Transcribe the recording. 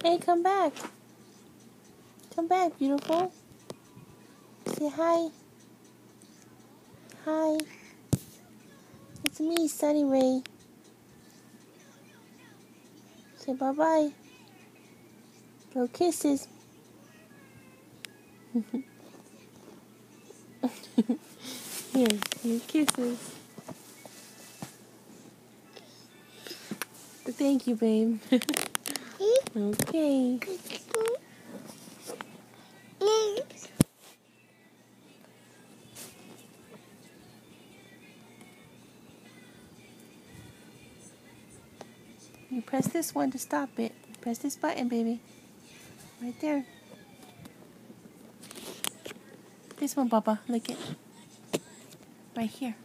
Hey, come back. Come back, beautiful. Say hi. Hi. It's me, Sunny Ray. Say bye-bye. Blow kisses. Here, kisses. Thank you, babe. Okay. You press this one to stop it. Press this button, baby. Right there. This one, Bubba. Lick it. Right here.